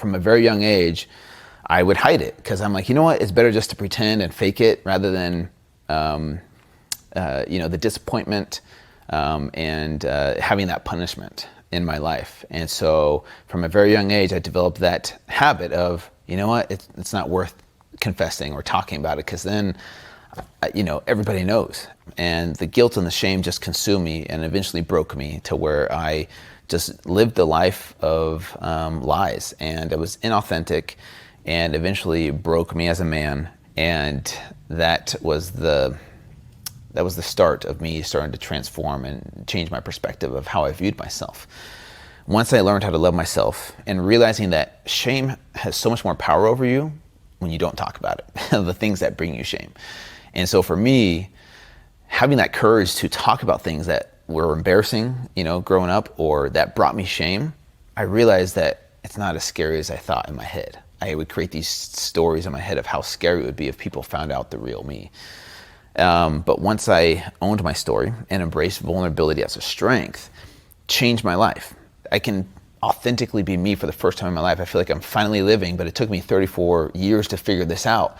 from a very young age, I would hide it because I'm like, you know what? It's better just to pretend and fake it rather than, the disappointment and having that punishment in my life. And so from a very young age, I developed that habit of, you know what? It's not worth confessing or talking about it because then, everybody knows. And the guilt and the shame just consumed me and eventually broke me to where I just lived the life of lies, and it was inauthentic and eventually broke me as a man. And that was the start of me starting to transform and change my perspective of how I viewed myself. Once I learned how to love myself and realizing that shame has so much more power over you when you don't talk about it, the things that bring you shame. And so for me, having that courage to talk about things that were embarrassing, growing up, or that brought me shame, I realized that it's not as scary as I thought in my head. I would create these stories in my head of how scary it would be if people found out the real me. But once I owned my story and embraced vulnerability as a strength, changed my life. I can authentically be me for the first time in my life. I feel like I'm finally living, but it took me 34 years to figure this out.